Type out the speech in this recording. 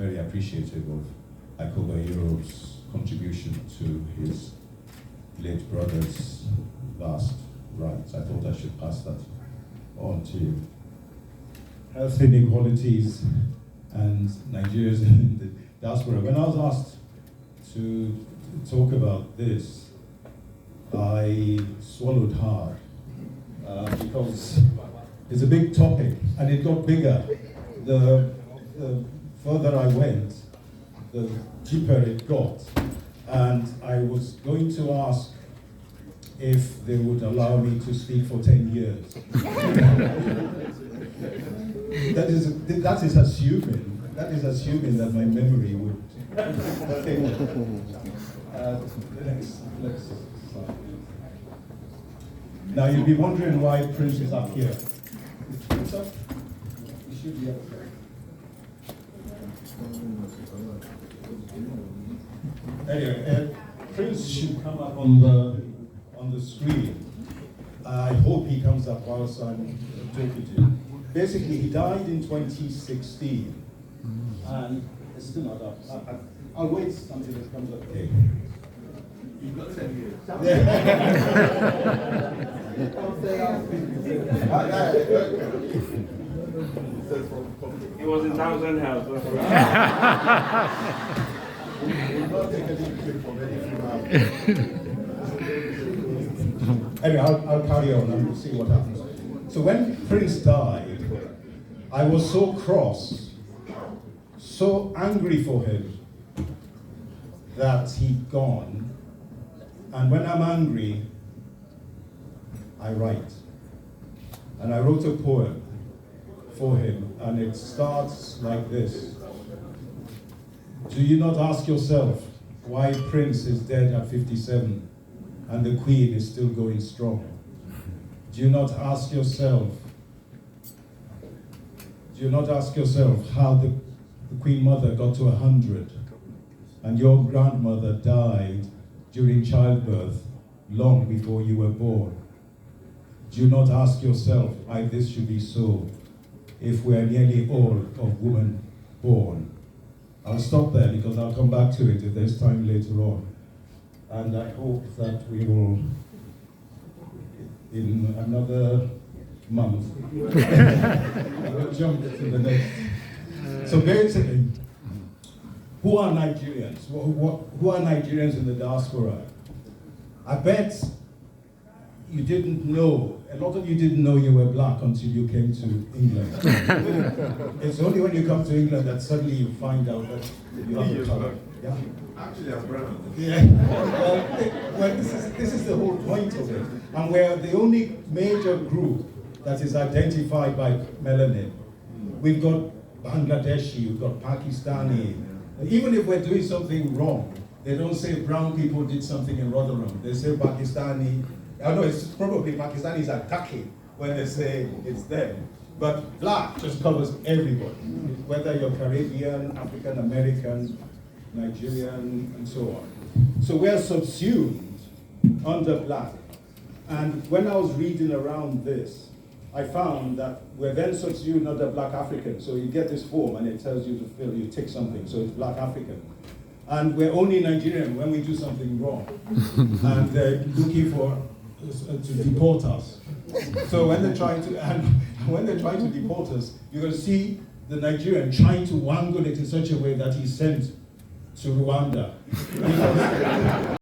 very appreciative of Europe's contribution to his late brother's last rites. I thought I should pass that on to you. Health inequalities and Nigerians in the diaspora. When I was asked to talk about this, I swallowed hard because it's a big topic and it got bigger. The further I went, the deeper it got. And I was going to ask if they would allow me to speak for 10 years. That is assuming that my memory would. Let's start. Now you'll be wondering why Prince is up here. It's up. He should be up there. Anyway, Prince should come up on the screen. I hope he comes up whilst I'm talking to you. Basically, he died in 2016, and it's still not up. I'll wait until it comes up. Okay. You've got 10 years. He was in Thousand House. Anyway, I'll carry on and we'll see what happens. So when Prince died, I was so cross, so angry for him that he'd gone. And when I'm angry, I write. And I wrote a poem for him, and it starts like this. Do you not ask yourself why Prince is dead at 57 and the Queen is still going strong? Do you not ask yourself how the Queen Mother got to 100 and your grandmother died during childbirth long before you were born? Do you not ask yourself why this should be so if we are nearly all of women born? I'll stop there because I'll come back to it if there's time later on. And I hope that we will, in another month, we'll jump to the next. So basically, who are Nigerians? Who are Nigerians in the diaspora? I bet you didn't know, a lot of you didn't know you were black until you came to England. It's only when you come to England that suddenly you find out that you have a color. Yeah. Actually, I'm brown. Yeah. Well, this is the whole point of it. And we're the only major group that is identified by melanin. We've got Bangladeshi, we've got Pakistani. Even if we're doing something wrong, they don't say brown people did something in Rotherham. They say Pakistani. I know it's probably Pakistanis are ducking when they say it's them. But black just covers everybody, whether you're Caribbean, African American, Nigerian, and so on. So we're subsumed under black. And when I was reading around this, I found that we're then subsumed under black African. So you get this form and it tells you to fill, you tick something, so it's black African. And we're only Nigerian when we do something wrong. And they're looking for to deport us. So when they're trying to deport us, you're going to see the Nigerian trying to wangle it in such a way that he's sent to Rwanda.